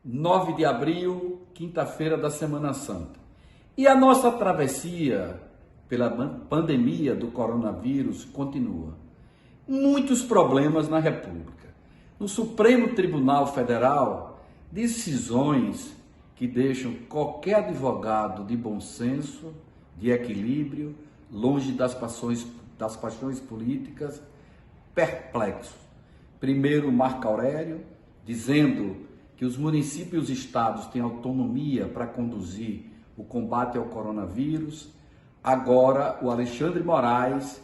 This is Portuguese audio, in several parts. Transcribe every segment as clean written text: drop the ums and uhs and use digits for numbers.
9 de abril, quinta-feira da Semana Santa. E a nossa travessia pela pandemia do coronavírus continua. Muitos problemas na República. No Supremo Tribunal Federal, decisões que deixam qualquer advogado de bom senso, de equilíbrio, longe das paixões políticas, perplexo. Primeiro, Marco Aurélio, dizendo que os municípios e estados têm autonomia para conduzir o combate ao coronavírus. Agora, o Alexandre Moraes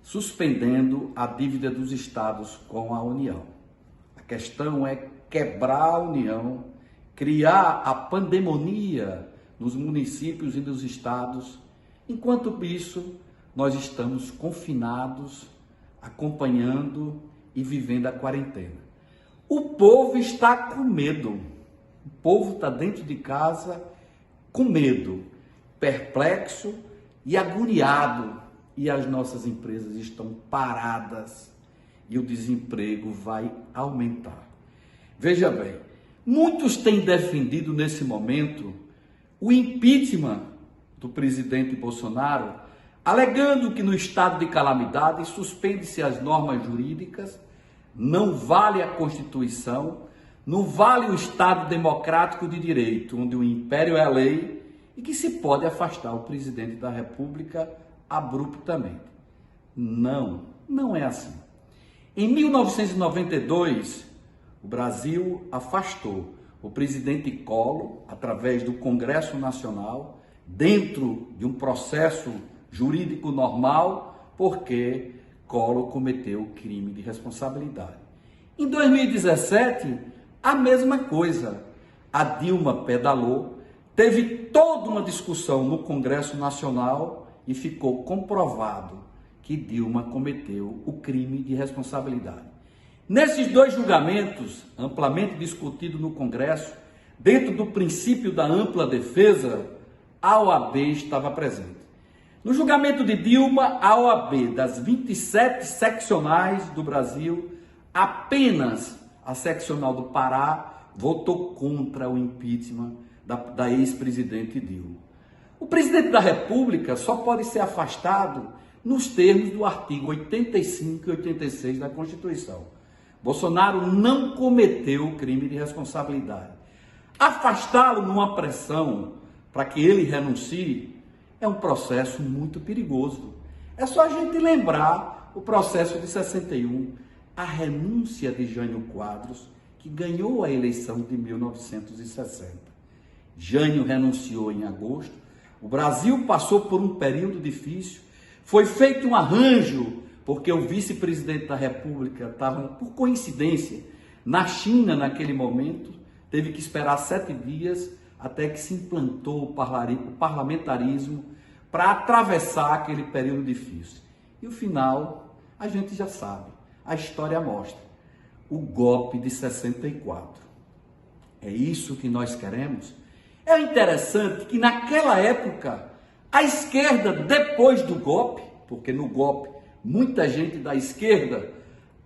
suspendendo a dívida dos estados com a União. A questão é quebrar a União, criar a pandemonia nos municípios e nos estados. Enquanto isso, nós estamos confinados, acompanhando e vivendo a quarentena. O povo está com medo. O povo está dentro de casa com medo, perplexo e agoniado. E as nossas empresas estão paradas e o desemprego vai aumentar. Veja bem, muitos têm defendido nesse momento o impeachment do presidente Bolsonaro, alegando que no estado de calamidade suspende-se as normas jurídicas, não vale a Constituição, não vale o Estado democrático de direito, onde o império é a lei, e que se pode afastar o presidente da República abruptamente. Não é assim. Em 1992, o Brasil afastou o presidente Collor, através do Congresso Nacional, dentro de um processo jurídico normal, porque Collor cometeu crime de responsabilidade. Em 2017, a mesma coisa. A Dilma pedalou, teve toda uma discussão no Congresso Nacional e ficou comprovado que Dilma cometeu o crime de responsabilidade. Nesses dois julgamentos, amplamente discutidos no Congresso, dentro do princípio da ampla defesa, a OAB estava presente. No julgamento de Dilma, a OAB, das 27 seccionais do Brasil, apenas a seccional do Pará votou contra o impeachment da ex-presidente Dilma. O presidente da República só pode ser afastado nos termos do artigo 85 e 86 da Constituição. Bolsonaro não cometeu o crime de responsabilidade. Afastá-lo numa pressão para que ele renuncie é um processo muito perigoso. É só a gente lembrar o processo de 61, a renúncia de Jânio Quadros, que ganhou a eleição de 1960. Jânio renunciou em agosto, o Brasil passou por um período difícil, foi feito um arranjo, porque o vice-presidente da República estava, por coincidência, na China naquele momento, teve que esperar 7 dias até que se implantou o parlamentarismo para atravessar aquele período difícil. E o final, a gente já sabe, a história mostra, o golpe de 64. É isso que nós queremos? É interessante que naquela época, a esquerda, depois do golpe, porque no golpe muita gente da esquerda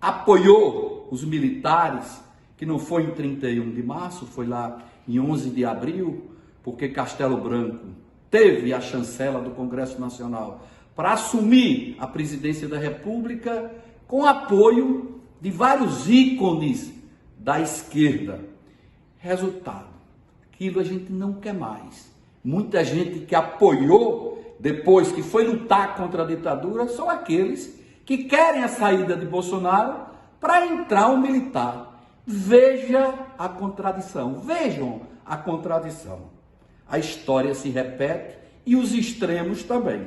apoiou os militares, que não foi em 31 de março, foi lá em 11 de abril, porque Castelo Branco teve a chancela do Congresso Nacional para assumir a presidência da República com apoio de vários ícones da esquerda. Resultado, aquilo a gente não quer mais. Muita gente que apoiou depois que foi lutar contra a ditadura são aqueles que querem a saída de Bolsonaro para entrar um militar. Veja a contradição, vejam a contradição. A história se repete e os extremos também.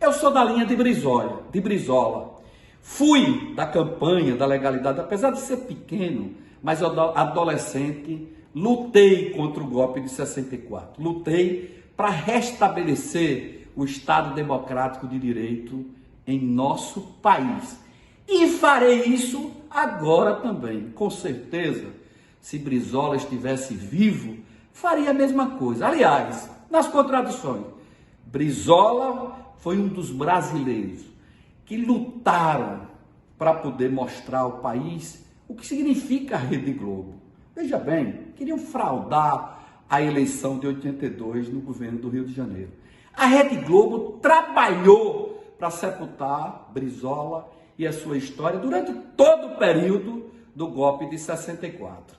Eu sou da linha de Brizola. Fui da campanha da legalidade, apesar de ser pequeno, mas adolescente, lutei contra o golpe de 64. Lutei para restabelecer o Estado democrático de direito em nosso país. E farei isso agora também. Com certeza, se Brizola estivesse vivo, faria a mesma coisa. Aliás, nas contradições, Brizola foi um dos brasileiros que lutaram para poder mostrar ao país o que significa a Rede Globo. Veja bem, queriam fraudar a eleição de 82 no governo do Rio de Janeiro. A Rede Globo trabalhou para sepultar Brizola e a sua história durante todo o período do golpe de 64.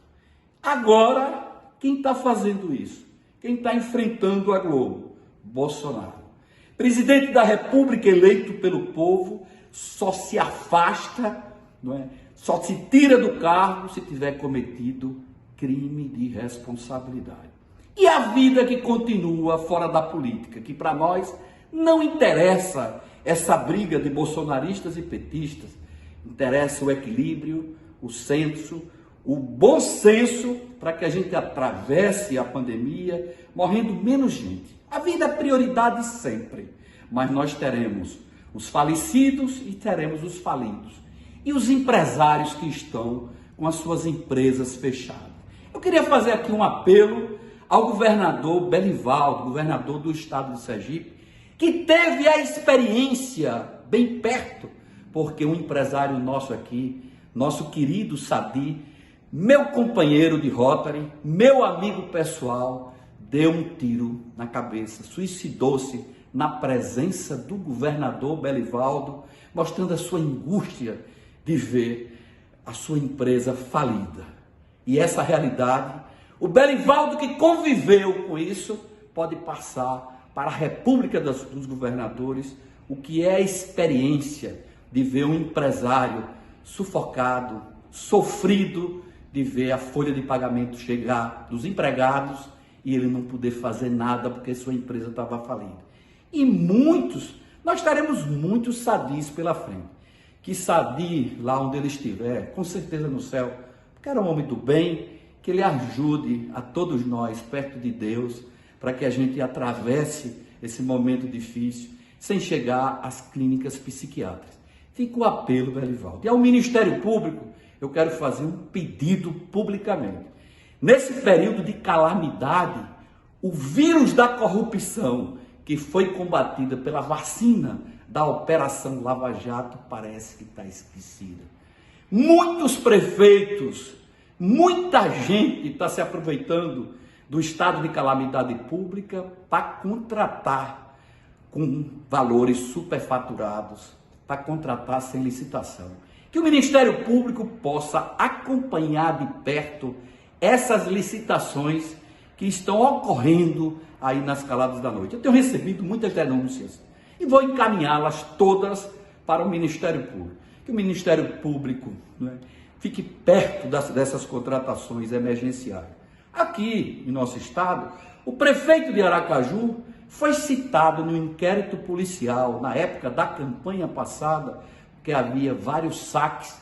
Agora, quem está fazendo isso? Quem está enfrentando a Globo? Bolsonaro. Presidente da República eleito pelo povo, só se afasta, não é? Só se tira do cargo se tiver cometido crime de responsabilidade. E a vida que continua fora da política, que para nós não interessa essa briga de bolsonaristas e petistas, interessa o equilíbrio, o senso, o bom senso para que a gente atravesse a pandemia morrendo menos gente. A vida é prioridade sempre, mas nós teremos os falecidos e teremos os falidos. E os empresários que estão com as suas empresas fechadas. Eu queria fazer aqui um apelo ao governador Belivaldo, governador do estado de Sergipe, que teve a experiência bem perto, porque um empresário nosso aqui, nosso querido Sadi, meu companheiro de Rotary, meu amigo pessoal, deu um tiro na cabeça, suicidou-se na presença do governador Belivaldo, mostrando a sua angústia de ver a sua empresa falida. E essa realidade, o Belivaldo que conviveu com isso, pode passar para a República dos Governadores o que é a experiência de ver um empresário sufocado, sofrido, de ver a folha de pagamento chegar dos empregados e ele não poder fazer nada porque sua empresa estava falida. E nós teremos muitos Sadis pela frente. Que Sadi, lá onde ele estiver, com certeza no céu, porque era um homem do bem, que ele ajude a todos nós perto de Deus, para que a gente atravesse esse momento difícil, sem chegar às clínicas psiquiátricas. Fica o apelo, Belivaldo. E ao Ministério Público, eu quero fazer um pedido publicamente. Nesse período de calamidade, o vírus da corrupção, que foi combatida pela vacina da Operação Lava Jato, parece que está esquecida. Muitos prefeitos, muita gente está se aproveitando do estado de calamidade pública para contratar com valores superfaturados, para contratar sem licitação. Que o Ministério Público possa acompanhar de perto essas licitações que estão ocorrendo aí nas caladas da noite. Eu tenho recebido muitas denúncias e vou encaminhá-las todas para o Ministério Público. Que o Ministério Público, né, fique perto dessas contratações emergenciais. Aqui em nosso estado, o prefeito de Aracaju foi citado no inquérito policial na época da campanha passada, que havia vários saques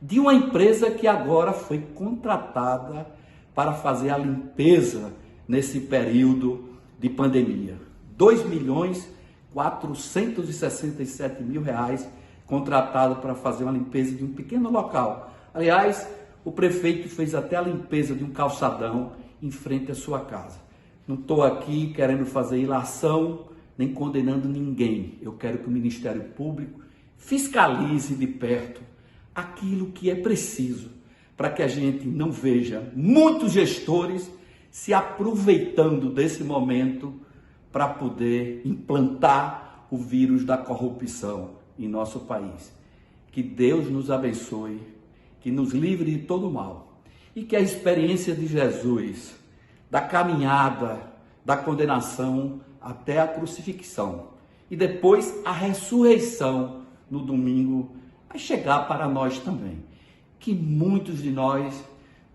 de uma empresa que agora foi contratada para fazer a limpeza nesse período de pandemia. R$2.467.000 contratado para fazer uma limpeza de um pequeno local. Aliás, o prefeito fez até a limpeza de um calçadão em frente à sua casa. Não estou aqui querendo fazer ilação, nem condenando ninguém. Eu quero que o Ministério Público fiscalize de perto aquilo que é preciso para que a gente não veja muitos gestores se aproveitando desse momento para poder implantar o vírus da corrupção em nosso país. Que Deus nos abençoe, que nos livre de todo mal e que a experiência de Jesus, da caminhada, da condenação até a crucifixão e depois a ressurreição no domingo, vai chegar para nós também. Que muitos de nós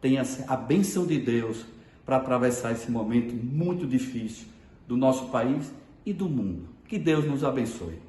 tenham a bênção de Deus para atravessar esse momento muito difícil do nosso país e do mundo. Que Deus nos abençoe.